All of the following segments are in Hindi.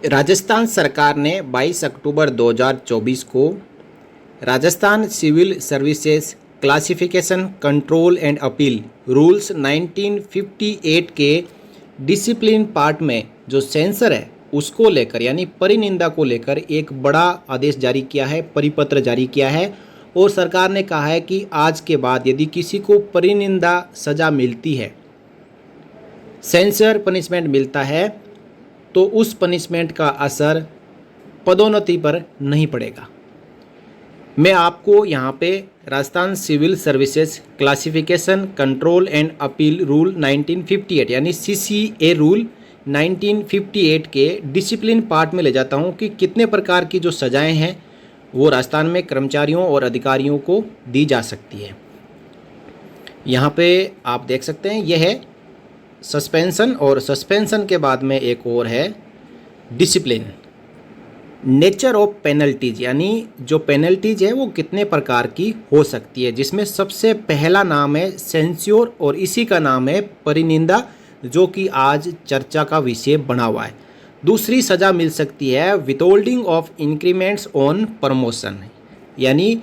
राजस्थान सरकार ने 22 अक्टूबर 2024 को Rajasthan civil services classification control and appeal rules 1958 के डिसिप्लिन पार्ट में जो सेंसर है उसको लेकर यानी परिनिंदा को लेकर एक बड़ा आदेश जारी किया है, परिपत्र जारी किया है। और सरकार ने कहा है कि आज के बाद यदि किसी को परिनिंदा सज़ा मिलती है, सेंसर पनिशमेंट मिलता है, तो उस पनिशमेंट का असर पदोन्नति पर नहीं पड़ेगा। मैं आपको यहाँ पे Rajasthan civil services classification control and appeal rule 1958 यानी CCA रूल 1958 के डिसिप्लिन पार्ट में ले जाता हूँ कि कितने प्रकार की जो सज़ाएं हैं वो राजस्थान में कर्मचारियों और अधिकारियों को दी जा सकती है। यहाँ पे आप देख सकते हैं यह है सस्पेंशन, और सस्पेंशन के बाद में एक और है डिसिप्लिन। नेचर ऑफ पेनल्टीज यानी जो पेनल्टीज है वो कितने प्रकार की हो सकती है, जिसमें सबसे पहला नाम है सेंस्योर और इसी का नाम है परिनिंदा, जो कि आज चर्चा का विषय बना हुआ है। दूसरी सज़ा मिल सकती है विथहोल्डिंग ऑफ इंक्रीमेंट्स ऑन प्रमोशन, यानी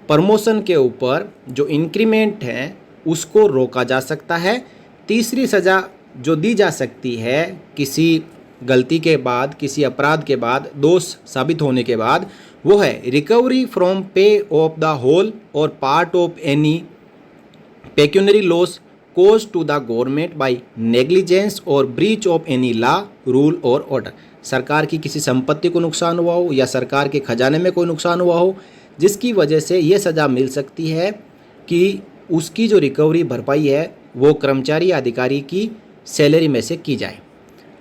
प्रमोशन के ऊपर जो इंक्रीमेंट है उसको रोका जा सकता है। तीसरी सज़ा जो दी जा सकती है किसी गलती के बाद, किसी अपराध के बाद, दोष साबित होने के बाद, वो है recovery from pay of the whole और part of any pecuniary loss caused to the government by negligence और breach of any law rule और ऑर्डर। सरकार की किसी संपत्ति को नुकसान हुआ हो या सरकार के खजाने में कोई नुकसान हुआ हो जिसकी वजह से ये सज़ा मिल सकती है कि उसकी जो रिकवरी भरपाई है वो कर्मचारी अधिकारी की सैलरी में से की जाए।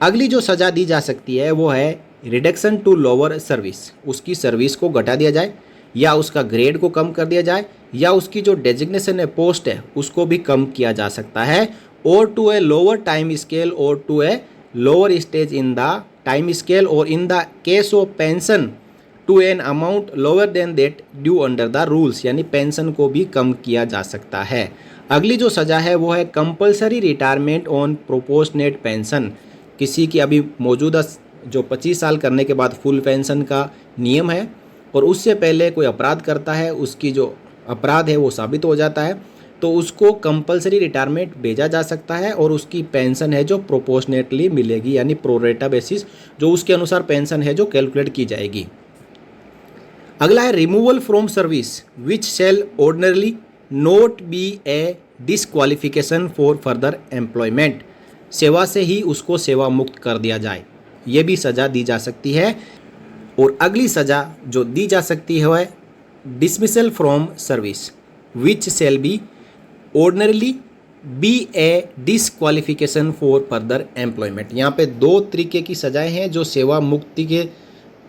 अगली जो सज़ा दी जा सकती है वो है रिडक्शन टू लोअर सर्विस, उसकी सर्विस को घटा दिया जाए या उसका ग्रेड को कम कर दिया जाए या उसकी जो डेजिग्नेशन है, पोस्ट है, उसको भी कम किया जा सकता है। और to a lower time scale और to a lower stage in the time scale और in the case of pension to an amount lower than that due under the rules, यानी पेंशन को भी कम किया जा सकता है। अगली जो सज़ा है वो है compulsory retirement on proportionate pension. किसी की अभी मौजूदा जो 25 साल करने के बाद फुल पेंशन का नियम है और उससे पहले कोई अपराध करता है, उसकी जो अपराध है वो साबित हो जाता है, तो उसको कंपलसरी रिटायरमेंट भेजा जा सकता है और उसकी पेंशन है जो प्रोपोर्शनेटली मिलेगी, यानी प्रोरेटा बेसिस जो उसके अनुसार पेंशन है जो कैलकुलेट की जाएगी। अगला है removal from service which shall ordinarily not be a disqualification for further employment. सेवा से ही उसको सेवा मुक्त कर दिया जाए, ये भी सज़ा दी जा सकती है। और अगली सज़ा जो दी जा सकती है वह dismissal from service which shall be ordinarily be a disqualification for further employment. यहाँ पे दो तरीके की सज़ाएं हैं जो सेवा मुक्ति के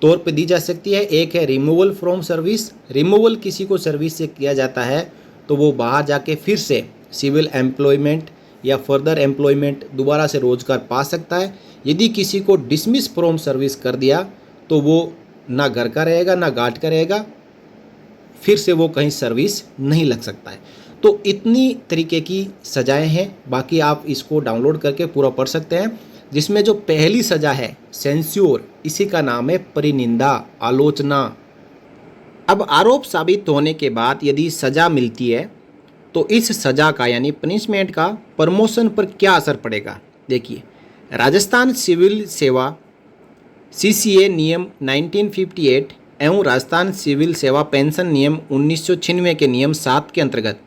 तौर पे दी जा सकती है। एक है रिमूवल फ्रॉम सर्विस, रिमूवल किसी को सर्विस से किया जाता है तो वो बाहर जाके फिर से सिविल एम्प्लॉयमेंट या फर्दर एम्प्लॉयमेंट दोबारा से रोजगार पा सकता है। यदि किसी को डिसमिस फ्रॉम सर्विस कर दिया तो वो ना घर का रहेगा ना घाट का रहेगा, फिर से वो कहीं सर्विस नहीं लग सकता है। तो इतनी तरीके की सज़ाएं हैं, बाकी आप इसको डाउनलोड करके पूरा पढ़ सकते हैं। जिसमें जो पहली सज़ा है सेंस्योर, इसी का नाम है परिनिंदा, आलोचना। अब आरोप साबित होने के बाद यदि सज़ा मिलती है तो इस सज़ा का यानी पनिशमेंट का प्रमोशन पर क्या असर पड़ेगा। देखिए, राजस्थान सिविल सेवा CCA नियम 1958 एवं राजस्थान सिविल सेवा पेंशन नियम 1996 के नियम 7 के अंतर्गत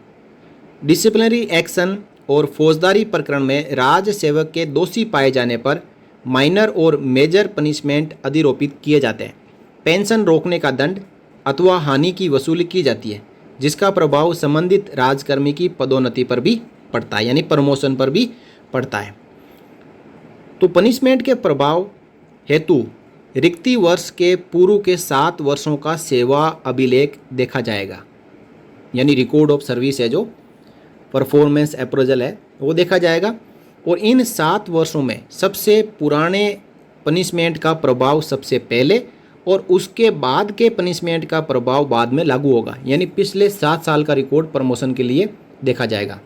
डिसिप्लिनरी एक्शन और फौजदारी प्रकरण में राज्य सेवक के दोषी पाए जाने पर माइनर और मेजर पनिशमेंट अधिरोपित किए जाते हैं। पेंशन रोकने का दंड अथवा हानि की वसूली की जाती है, जिसका प्रभाव संबंधित राजकर्मी की पदोन्नति पर भी पड़ता है, यानी प्रमोशन पर भी पड़ता है। तो पनिशमेंट के प्रभाव हेतु रिक्ति वर्ष के पूर्व के 7 वर्षों का सेवा अभिलेख देखा जाएगा, यानी रिकॉर्ड ऑफ सर्विस है जो परफॉर्मेंस अप्रेजल है वो देखा जाएगा। और इन 7 वर्षों में सबसे पुराने पनिशमेंट का प्रभाव सबसे पहले और उसके बाद के पनिशमेंट का प्रभाव बाद में लागू होगा, यानी पिछले 7 साल का रिकॉर्ड प्रमोशन के लिए देखा जाएगा।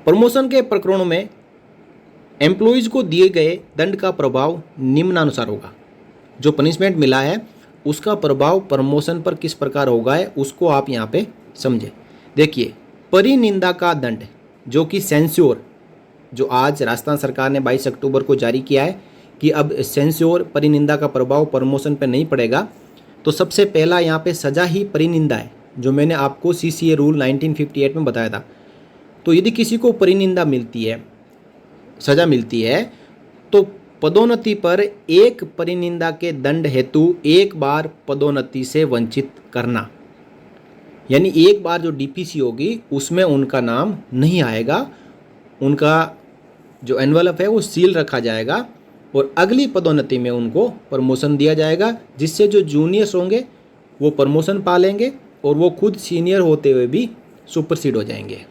प्रमोशन के प्रकरणों में एम्प्लॉयज़ को दिए गए दंड का प्रभाव निम्नानुसार होगा। जो पनिशमेंट मिला है उसका प्रभाव प्रमोशन पर किस प्रकार होगा है उसको आप यहाँ पे समझे। देखिए, परिनिंदा का दंड जो कि सेंस्योर, जो आज राजस्थान सरकार ने 22 अक्टूबर को जारी किया है कि अब सेंस्योर परिनिंदा का प्रभाव प्रमोशन पर नहीं पड़ेगा। तो सबसे पहला यहाँ पे सज़ा ही परिनिंदा है, जो मैंने आपको CCA रूल 1958 में बताया था। तो यदि किसी को परिनिंदा मिलती है, सज़ा मिलती है, तो पदोन्नति पर एक परिनिंदा के दंड हेतु एक बार पदोन्नति से वंचित करना, यानी एक बार जो DPC होगी उसमें उनका नाम नहीं आएगा, उनका जो एनवलप है वो सील रखा जाएगा और अगली पदोन्नति में उनको प्रमोशन दिया जाएगा, जिससे जो जूनियर्स होंगे वो प्रमोशन पा लेंगे और वो खुद सीनियर होते हुए भी सुपरसीड हो जाएंगे।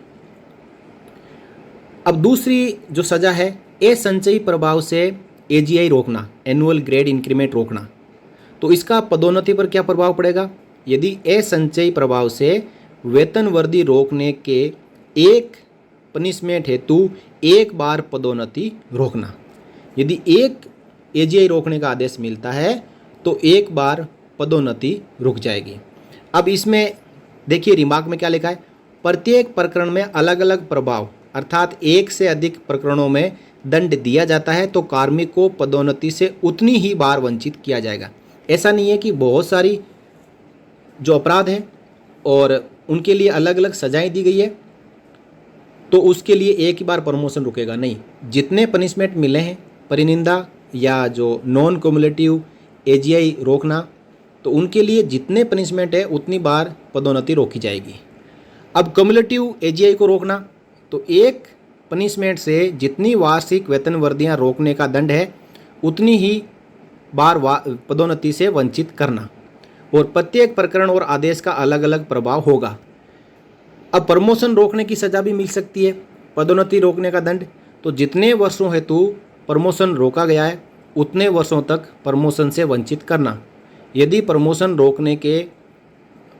अब दूसरी जो सज़ा है, असंचयी प्रभाव से AGI रोकना, एनुअल ग्रेड इंक्रीमेंट रोकना। तो इसका पदोन्नति पर क्या प्रभाव पड़ेगा? यदि असंचयी प्रभाव से वेतन वृद्धि रोकने के एक पनिशमेंट हेतु एक बार पदोन्नति रोकना। यदि एक AGI रोकने का आदेश मिलता है तो एक बार पदोन्नति रुक जाएगी। अब इसमें देखिए रिमार्क में क्या लिखा है, प्रत्येक प्रकरण में अलग अलग प्रभाव अर्थात एक से अधिक प्रकरणों में दंड दिया जाता है तो कार्मिक को पदोन्नति से उतनी ही बार वंचित किया जाएगा। ऐसा नहीं है कि बहुत सारी जो अपराध हैं और उनके लिए अलग अलग सजाएं दी गई है तो उसके लिए एक ही बार प्रमोशन रुकेगा, नहीं। जितने पनिशमेंट मिले हैं, परिनिंदा या जो नॉन क्युमुलेटिव AGI रोकना, तो उनके लिए जितने पनिशमेंट है उतनी बार पदोन्नति रोकी जाएगी। अब क्युमुलेटिव AGI को रोकना, तो एक पनिशमेंट से जितनी वार्षिक वेतन वृद्धियाँ रोकने का दंड है उतनी ही बार पदोन्नति से वंचित करना और प्रत्येक प्रकरण और आदेश का अलग अलग प्रभाव होगा। अब प्रमोशन रोकने की सज़ा भी मिल सकती है, पदोन्नति रोकने का दंड। तो जितने वर्षों हेतु प्रमोशन रोका गया है उतने वर्षों तक प्रमोशन से वंचित करना। यदि प्रमोशन रोकने के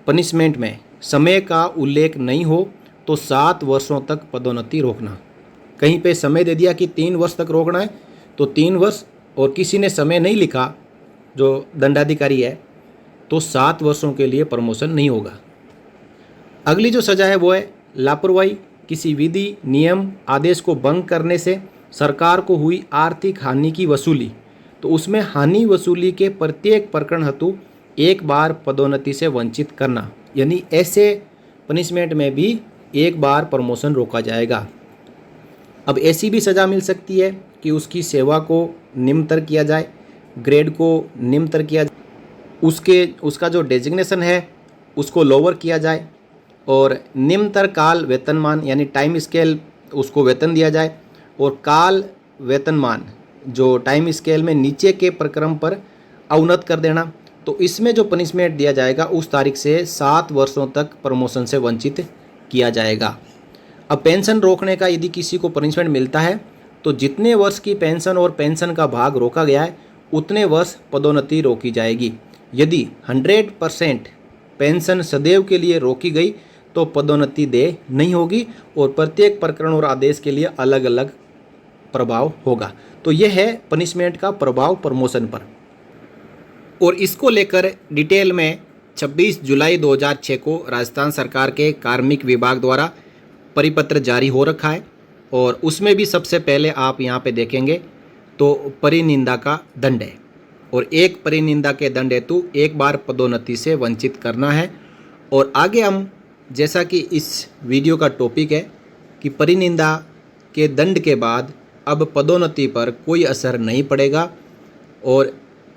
पनिशमेंट में समय का उल्लेख नहीं हो तो 7 वर्षों तक पदोन्नति रोकना। कहीं पे समय दे दिया कि 3 वर्ष तक रोकना है तो 3 वर्ष, और किसी ने समय नहीं लिखा जो दंडाधिकारी है, तो 7 वर्षों के लिए प्रमोशन नहीं होगा। अगली जो सज़ा है वो है लापरवाही, किसी विधि, नियम, आदेश को भंग करने से सरकार को हुई आर्थिक हानि की वसूली। तो उसमें हानि वसूली के प्रत्येक प्रकरण हेतु एक बार पदोन्नति से वंचित करना, यानी ऐसे पनिशमेंट में भी एक बार प्रमोशन रोका जाएगा। अब ऐसी भी सज़ा मिल सकती है कि उसकी सेवा को निम्नतर किया जाए, ग्रेड को निम्नतर किया जाए, उसका जो डेजिग्नेशन है उसको लोअर किया जाए और निम्नतर काल वेतनमान यानी टाइम स्केल उसको वेतन दिया जाए, और काल वेतनमान जो टाइम स्केल में नीचे के प्रक्रम पर अवनत कर देना। तो इसमें जो पनिशमेंट दिया जाएगा उस तारीख से 7 वर्षों तक प्रमोशन से वंचित किया जाएगा। अब पेंशन रोकने का यदि किसी को पनिशमेंट मिलता है तो जितने वर्ष की पेंशन और पेंशन का भाग रोका गया है उतने वर्ष पदोन्नति रोकी जाएगी। यदि 100% पेंशन सदैव के लिए रोकी गई तो पदोन्नति देय नहीं होगी और प्रत्येक प्रकरण और आदेश के लिए अलग अलग प्रभाव होगा। तो यह है पनिशमेंट का प्रभाव प्रमोशन पर, और इसको लेकर डिटेल में 26 जुलाई 2006 को राजस्थान सरकार के कार्मिक विभाग द्वारा परिपत्र जारी हो रखा है, और उसमें भी सबसे पहले आप यहाँ पे देखेंगे तो परिनिंदा का दंड है, और एक परिनिंदा के दंड हेतु एक बार पदोन्नति से वंचित करना है। और आगे हम, जैसा कि इस वीडियो का टॉपिक है कि परिनिंदा के दंड के बाद अब पदोन्नति पर कोई असर नहीं पड़ेगा, और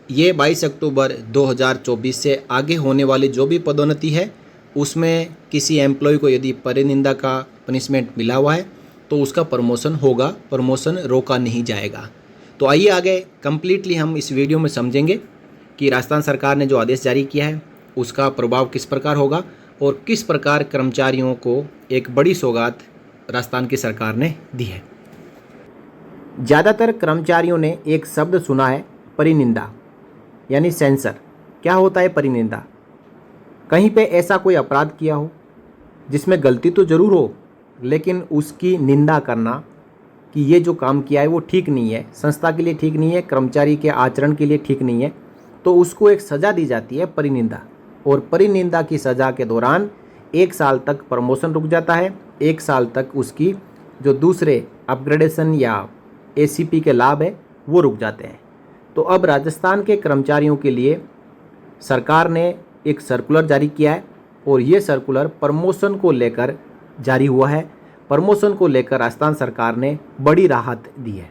ये 22 अक्टूबर 2024 से आगे होने वाली जो भी पदोन्नति है उसमें किसी एम्प्लॉय को यदि परिनिंदा का पनिशमेंट मिला हुआ है तो उसका प्रमोशन होगा, प्रमोशन रोका नहीं जाएगा। तो आइए आगे कंप्लीटली हम इस वीडियो में समझेंगे कि राजस्थान सरकार ने जो आदेश जारी किया है उसका प्रभाव किस प्रकार होगा और किस प्रकार कर्मचारियों को एक बड़ी सौगात राजस्थान की सरकार ने दी है। ज़्यादातर कर्मचारियों ने एक शब्द सुना है, परिनिंदा यानी सेंसर। क्या होता है परिनिंदा? कहीं पे ऐसा कोई अपराध किया हो जिसमें गलती तो ज़रूर हो लेकिन उसकी निंदा करना कि ये जो काम किया है वो ठीक नहीं है, संस्था के लिए ठीक नहीं है, कर्मचारी के आचरण के लिए ठीक नहीं है, तो उसको एक सज़ा दी जाती है, परिनिंदा। और परिनिंदा की सज़ा के दौरान 1 साल तक प्रमोशन रुक जाता है, 1 साल तक उसकी जो दूसरे अपग्रेडेशन या एसीपी के लाभ है वो रुक जाते हैं। तो अब राजस्थान के कर्मचारियों के लिए सरकार ने एक सर्कुलर जारी किया है और ये सर्कुलर प्रमोशन को लेकर जारी हुआ है। प्रमोशन को लेकर राजस्थान सरकार ने बड़ी राहत दी है।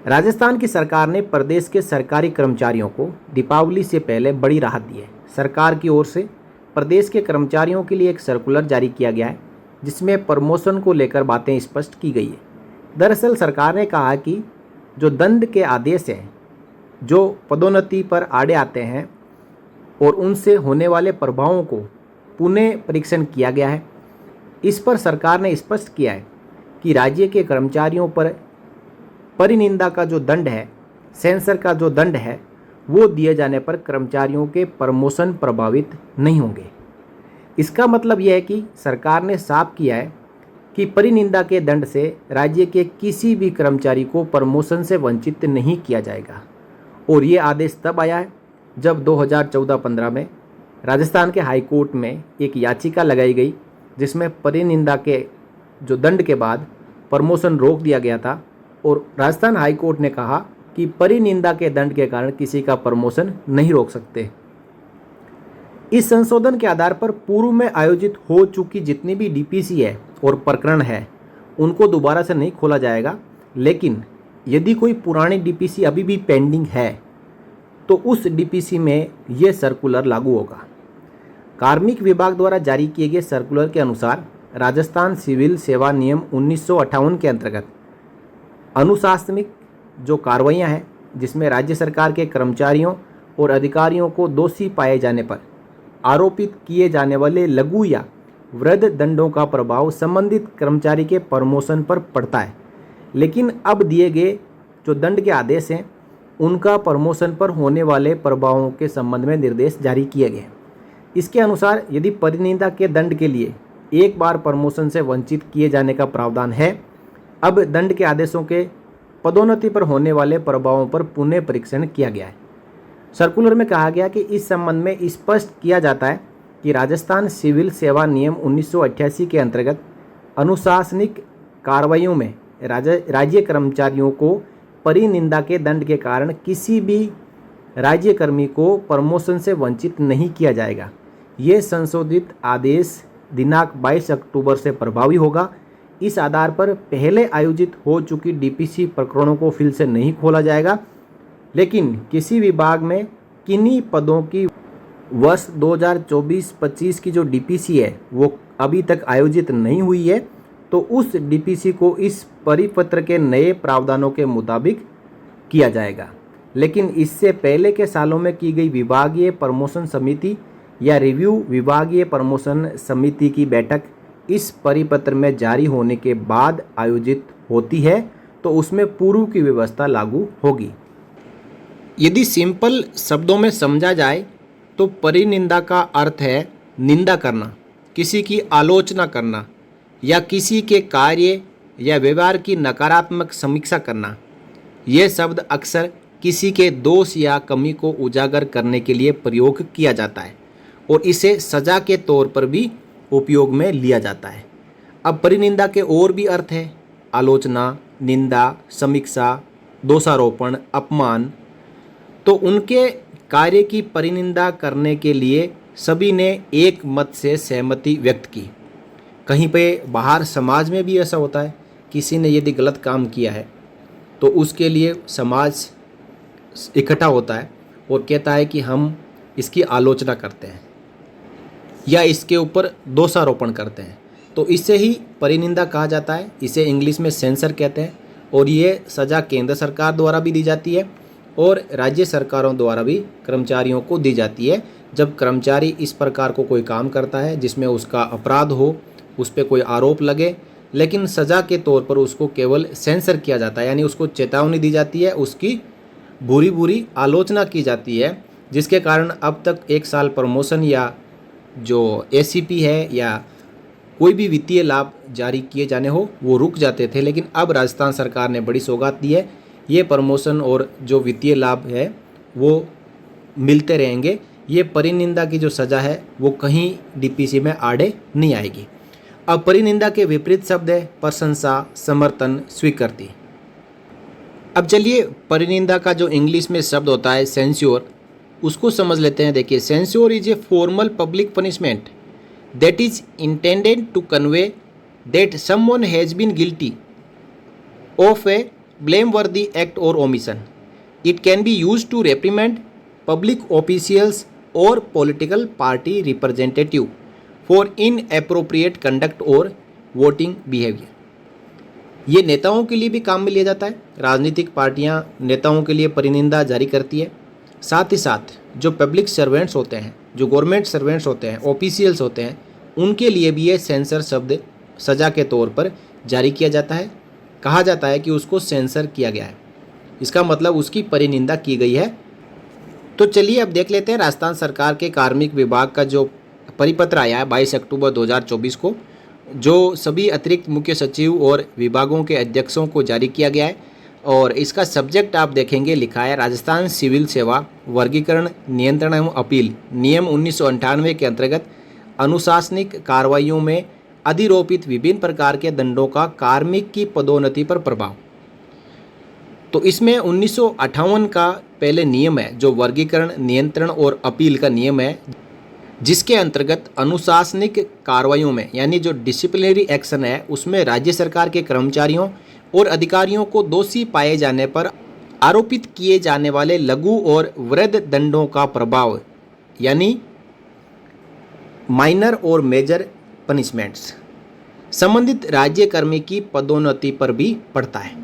राजस्थान की सरकार ने प्रदेश के सरकारी कर्मचारियों को दीपावली से पहले बड़ी राहत दी है। सरकार की ओर से प्रदेश के कर्मचारियों के लिए एक सर्कुलर जारी किया गया है जिसमें प्रमोशन को लेकर बातें स्पष्ट की गई है। दरअसल सरकार ने कहा कि जो दंड के आदेश हैं, जो पदोन्नति पर आड़े आते हैं और उनसे होने वाले प्रभावों को पुनः परीक्षण किया गया है। इस पर सरकार ने स्पष्ट किया है कि राज्य के कर्मचारियों पर परिनिंदा का जो दंड है, सेंसर का जो दंड है, वो दिए जाने पर कर्मचारियों के प्रमोशन प्रभावित नहीं होंगे। इसका मतलब यह है कि सरकार ने साफ किया है कि परिनिंदा के दंड से राज्य के किसी भी कर्मचारी को प्रमोशन से वंचित नहीं किया जाएगा। और ये आदेश तब आया है जब 2014-15 में राजस्थान के हाई कोर्ट में एक याचिका लगाई गई जिसमें परिनिंदा के जो दंड के बाद प्रमोशन रोक दिया गया था और राजस्थान हाई कोर्ट ने कहा कि परिनिंदा के दंड के कारण किसी का प्रमोशन नहीं रोक सकते। इस संशोधन के आधार पर पूर्व में आयोजित हो चुकी जितनी भी डीपीसी है और प्रकरण है उनको दोबारा से नहीं खोला जाएगा, लेकिन यदि कोई पुरानी डीपीसी अभी भी पेंडिंग है तो उस डीपीसी में यह सर्कुलर लागू होगा। कार्मिक विभाग द्वारा जारी किए गए सर्कुलर के अनुसार राजस्थान सिविल सेवा नियम 1958 के अंतर्गत अनुशासनिक जो कार्रवाइयाँ हैं जिसमें राज्य सरकार के कर्मचारियों और अधिकारियों को दोषी पाए जाने पर आरोपित किए जाने वाले लघु या वृहद दंडों का प्रभाव संबंधित कर्मचारी के प्रमोशन पर पड़ता है। लेकिन अब दिए गए जो दंड के आदेश हैं उनका प्रमोशन पर होने वाले प्रभावों के संबंध में निर्देश जारी किए गए। इसके अनुसार यदि परिनिंदा के दंड के लिए एक बार प्रमोशन से वंचित किए जाने का प्रावधान है, अब दंड के आदेशों के पदोन्नति पर होने वाले प्रभावों पर पुनः परीक्षण किया गया है। सर्कुलर में कहा गया कि इस संबंध में स्पष्ट किया जाता है कि राजस्थान सिविल सेवा नियम 1988 के अंतर्गत अनुशासनिक कार्रवाइयों में राज्य कर्मचारियों को परिनिंदा के दंड के कारण किसी भी राज्य कर्मी को प्रमोशन से वंचित नहीं किया जाएगा। ये संशोधित आदेश दिनांक 22 अक्टूबर से प्रभावी होगा। इस आधार पर पहले आयोजित हो चुकी डीपीसी प्रकरणों को फिर से नहीं खोला जाएगा, लेकिन किसी विभाग में किन्हीं पदों की वर्ष 2024-25 की जो डीपीसी है वो अभी तक आयोजित नहीं हुई है तो उस डीपीसी को इस परिपत्र के नए प्रावधानों के मुताबिक किया जाएगा। लेकिन इससे पहले के सालों में की गई विभागीय प्रमोशन समिति या रिव्यू विभागीय प्रमोशन समिति की बैठक इस परिपत्र में जारी होने के बाद आयोजित होती है तो उसमें पूर्व की व्यवस्था लागू होगी। यदि सिंपल शब्दों में समझा जाए तो परिनिंदा का अर्थ है निंदा करना, किसी की आलोचना करना या किसी के कार्य या व्यवहार की नकारात्मक समीक्षा करना। यह शब्द अक्सर किसी के दोष या कमी को उजागर करने के लिए प्रयोग किया जाता है और इसे सजा के तौर पर भी उपयोग में लिया जाता है। अब परिनिंदा के और भी अर्थ है, आलोचना, निंदा, समीक्षा, दोषारोपण, अपमान। तो उनके कार्य की परिनिंदा करने के लिए सभी ने एक मत से सहमति व्यक्त की। कहीं पे बाहर समाज में भी ऐसा होता है, किसी ने यदि गलत काम किया है तो उसके लिए समाज इकट्ठा होता है और कहता है कि हम इसकी आलोचना करते हैं या इसके ऊपर दोषारोपण करते हैं, तो इसे ही परिनिंदा कहा जाता है। इसे इंग्लिश में सेंसर कहते हैं और ये सज़ा केंद्र सरकार द्वारा भी दी जाती है और राज्य सरकारों द्वारा भी कर्मचारियों को दी जाती है। जब कर्मचारी इस प्रकार को कोई काम करता है जिसमें उसका अपराध हो, उस पर कोई आरोप लगे, लेकिन सज़ा के तौर पर उसको केवल सेंसर किया जाता है, यानी उसको चेतावनी दी जाती है, उसकी बुरी बुरी आलोचना की जाती है, जिसके कारण अब तक 1 साल प्रमोशन या जो एसीपी है या कोई भी वित्तीय लाभ जारी किए जाने हो वो रुक जाते थे, लेकिन अब राजस्थान सरकार ने बड़ी सौगात दी है, ये प्रमोशन और जो वित्तीय लाभ है वो मिलते रहेंगे। ये परिनिंदा की जो सज़ा है वो कहीं डीपीसी में आड़े नहीं आएगी। अब परिनिंदा के विपरीत शब्द है प्रशंसा, समर्थन, स्वीकृति। अब चलिए परिनिंदा का जो इंग्लिश में शब्द होता है सेंस्योर, उसको समझ लेते हैं। देखिए, censure is a formal public punishment that is intended to convey that someone has been guilty of a blameworthy act or omission. It can be used to reprimand public officials or political party representative for inappropriate conduct or voting behavior. ये नेताओं के लिए भी काम में लिया जाता है। राजनीतिक पार्टियां नेताओं के लिए परिनिंदा जारी करती है। साथ ही साथ जो पब्लिक सर्वेंट्स होते हैं, जो गवर्नमेंट सर्वेंट्स होते हैं, ऑफिशियल्स होते हैं, उनके लिए भी ये सेंसर शब्द सज़ा के तौर पर जारी किया जाता है। कहा जाता है कि उसको सेंसर किया गया है, इसका मतलब उसकी परिनिंदा की गई है। तो चलिए अब देख लेते हैं राजस्थान सरकार के कार्मिक विभाग का जो परिपत्र आया है 22 अक्टूबर 2024 को, जो सभी अतिरिक्त मुख्य सचिव और विभागों के अध्यक्षों को जारी किया गया है। और इसका सब्जेक्ट आप देखेंगे लिखा है राजस्थान सिविल सेवा वर्गीकरण, नियंत्रण एवं अपील नियम 1998 के अंतर्गत अनुशासनिक कार्रवाइयों में अधिरोपित विभिन्न प्रकार के दंडों का कार्मिक की पदोन्नति पर प्रभाव। तो इसमें 1958 का पहले नियम है जो वर्गीकरण, नियंत्रण और अपील का नियम है, जिसके अंतर्गत अनुशासनिक कार्रवाइयों में यानी जो डिसिप्लिनरी एक्शन है उसमें राज्य सरकार के कर्मचारियों और अधिकारियों को दोषी पाए जाने पर आरोपित किए जाने वाले लघु और वृहद दंडों का प्रभाव यानी माइनर और मेजर पनिशमेंट्स संबंधित राज्य कर्मी की पदोन्नति पर भी पड़ता है।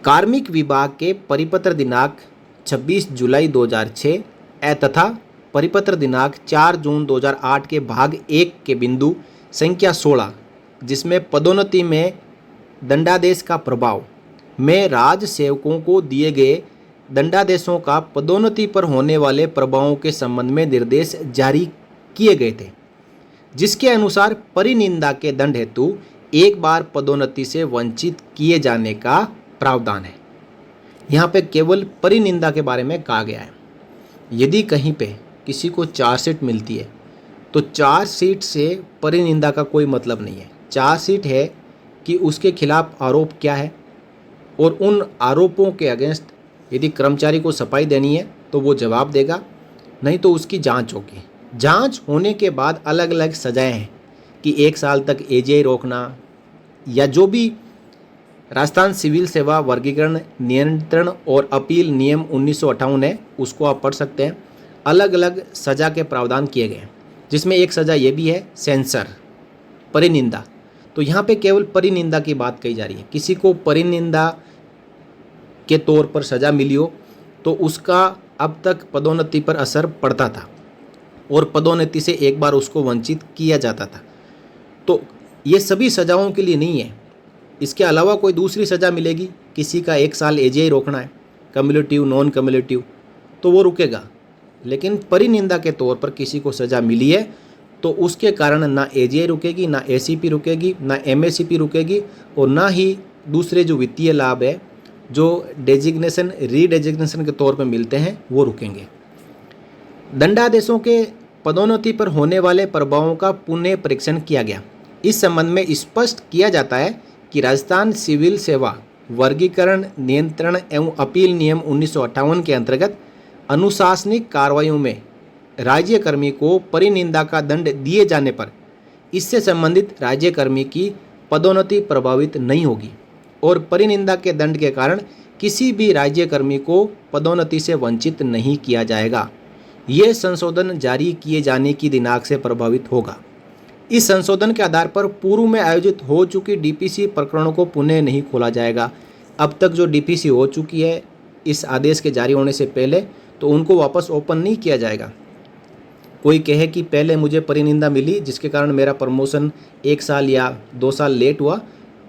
कार्मिक विभाग के परिपत्र दिनांक 26 जुलाई 2006 तथा परिपत्र दिनांक 4 जून 2008 के भाग 1 के बिंदु संख्या 16 जिसमें पदोन्नति में दंडादेश का प्रभाव में राज्य सेवकों को दिए गए दंडादेशों का पदोन्नति पर होने वाले प्रभावों के संबंध में निर्देश जारी किए गए थे, जिसके अनुसार परिनिंदा के दंड हेतु एक बार पदोन्नति से वंचित किए जाने का प्रावधान है। यहाँ पे केवल परिनिंदा के बारे में कहा गया है। यदि कहीं पे किसी को चार्जशीट मिलती है तो चार्जशीट से परिनिंदा का कोई मतलब नहीं है। चार्जशीट है कि उसके खिलाफ आरोप क्या है और उन आरोपों के अगेंस्ट यदि कर्मचारी को सफाई देनी है तो वो जवाब देगा, नहीं तो उसकी जांच होगी। जांच होने के बाद अलग अलग सजाएं हैं कि 1 साल तक एजीआई रोकना या जो भी राजस्थान सिविल सेवा वर्गीकरण, नियंत्रण और अपील नियम 1958 है उसको आप पढ़ सकते हैं। अलग अलग सज़ा के प्रावधान किए गए हैं, जिसमें एक सज़ा ये भी है सेंसर, परिनिंदा। तो यहाँ पे केवल परिनिंदा की बात कही जा रही है। किसी को परिनिंदा के तौर पर सज़ा मिली हो तो उसका अब तक पदोन्नति पर असर पड़ता था और पदोन्नति से एक बार उसको वंचित किया जाता था। तो ये सभी सज़ाओं के लिए नहीं है। इसके अलावा कोई दूसरी सज़ा मिलेगी, किसी का 1 साल एजीआई रोकना है, कम्युलेटिव, नॉन कम्युलेटिव, तो वो रुकेगा। लेकिन परिनिंदा के तौर पर किसी को सज़ा मिली है तो उसके कारण ना एजीआई रुकेगी, ना एसीपी रुकेगी, ना एमएसीपी रुकेगी और ना ही दूसरे जो वित्तीय लाभ है जो डेजिग्नेशन, रीडेजिग्नेशन के तौर पर मिलते हैं वो रुकेंगे। दंडादेशों के पदोन्नति पर होने वाले प्रभावों का पुनः परीक्षण किया गया। इस संबंध में स्पष्ट किया जाता है कि राजस्थान सिविल सेवा वर्गीकरण, नियंत्रण एवं अपील नियम 1958 के अंतर्गत अनुशासनिक कार्रवाइयों में राज्यकर्मी को परिनिंदा का दंड दिए जाने पर इससे संबंधित राज्यकर्मी की पदोन्नति प्रभावित नहीं होगी और परिनिंदा के दंड के कारण किसी भी राज्यकर्मी को पदोन्नति से वंचित नहीं किया जाएगा। ये संशोधन जारी किए जाने की दिनांक से प्रभावित होगा। इस संशोधन के आधार पर पूर्व में आयोजित हो चुकी डीपीसी प्रकरणों को पुनः नहीं खोला जाएगा। अब तक जो डीपीसी हो चुकी है इस आदेश के जारी होने से पहले, तो उनको वापस ओपन नहीं किया जाएगा। कोई कहे कि पहले मुझे परिनिंदा मिली जिसके कारण मेरा प्रमोशन 1 साल या 2 साल लेट हुआ,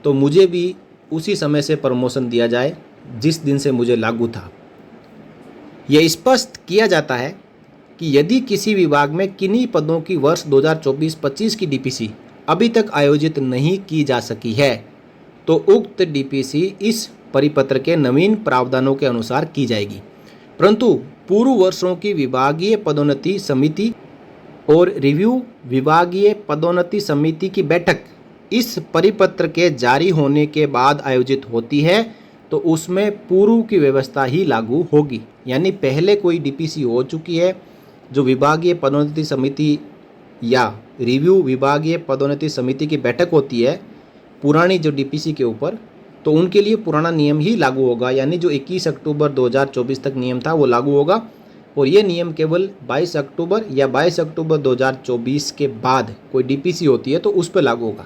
तो मुझे भी उसी समय से प्रमोशन दिया जाए जिस दिन से मुझे लागू था। यह स्पष्ट किया जाता है कि यदि किसी विभाग में किन्हीं पदों की वर्ष 2024-25 की डीपीसी अभी तक आयोजित नहीं की जा सकी है तो उक्त डीपीसी इस परिपत्र के नवीन प्रावधानों के अनुसार की जाएगी। परंतु पूर्व वर्षों की विभागीय पदोन्नति समिति और रिव्यू विभागीय पदोन्नति समिति की बैठक इस परिपत्र के जारी होने के बाद आयोजित होती है तो उसमें पूर्व की व्यवस्था ही लागू होगी। यानी पहले कोई डीपीसी हो चुकी है जो विभागीय पदोन्नति समिति या रिव्यू विभागीय पदोन्नति समिति की बैठक होती है पुरानी जो डीपीसी के ऊपर, तो उनके लिए पुराना नियम ही लागू होगा। यानी जो 21 अक्टूबर 2024 तक नियम था वो लागू होगा और ये नियम केवल 22 अक्टूबर या 22 अक्टूबर 2024 के बाद कोई डीपीसी होती है तो उस पर लागू होगा।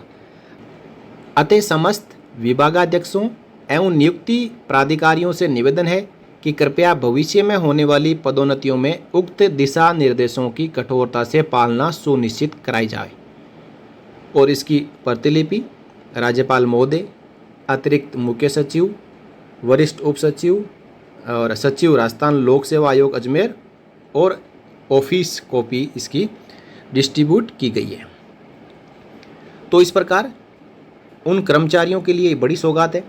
अतः समस्त विभागाध्यक्षों एवं नियुक्ति प्राधिकारियों से निवेदन है कि कृपया भविष्य में होने वाली पदोन्नतियों में उक्त दिशा निर्देशों की कठोरता से पालना सुनिश्चित कराई जाए। और इसकी प्रतिलिपि राज्यपाल महोदय, अतिरिक्त मुख्य सचिव, वरिष्ठ उप सचिव और सचिव राजस्थान लोक सेवा आयोग अजमेर और ऑफिस कॉपी इसकी डिस्ट्रीब्यूट की गई है। तो इस प्रकार उन कर्मचारियों के लिए बड़ी सौगात है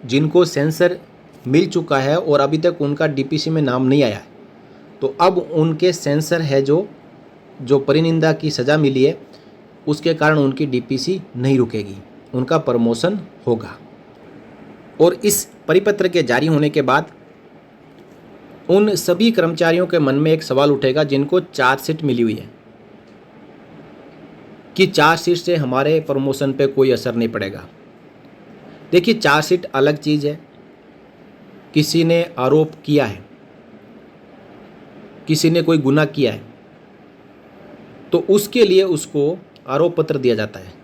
जिनको सेंसर मिल चुका है और अभी तक उनका डीपीसी में नाम नहीं आया है। तो अब उनके सेंसर है जो परिनिंदा की सज़ा मिली है उसके कारण उनकी डीपीसी नहीं रुकेगी, उनका प्रमोशन होगा। और इस परिपत्र के जारी होने के बाद उन सभी कर्मचारियों के मन में एक सवाल उठेगा जिनको चार्जशीट मिली हुई है कि चार्जशीट से हमारे प्रमोशन पे कोई असर नहीं पड़ेगा। देखिए, चार्जशीट अलग चीज़ है। किसी ने आरोप किया है, किसी ने कोई गुनाह किया है तो उसके लिए उसको आरोप पत्र दिया जाता है।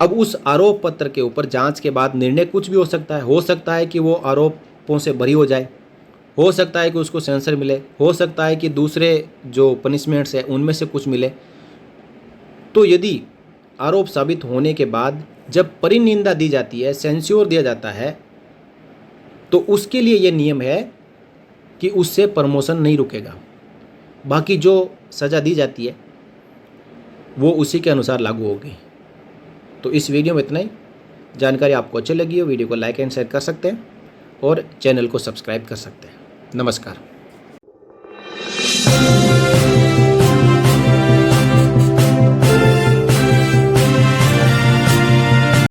अब उस आरोप पत्र के ऊपर जांच के बाद निर्णय कुछ भी हो सकता है। हो सकता है कि वो आरोपों से बरी हो जाए, हो सकता है कि उसको सेंसर मिले, हो सकता है कि दूसरे जो पनिशमेंट्स है उनमें से कुछ मिले। तो यदि आरोप साबित होने के बाद जब परिनिंदा दी जाती है, सेंस्योर दिया जाता है, तो उसके लिए ये नियम है कि उससे प्रमोशन नहीं रुकेगा। बाकी जो सज़ा दी जाती है वो उसी के अनुसार लागू होगी। तो इस वीडियो में इतना ही। जानकारी आपको अच्छी लगी हो वीडियो को लाइक एंड शेयर कर सकते हैं और चैनल को सब्सक्राइब कर सकते हैं। नमस्कार।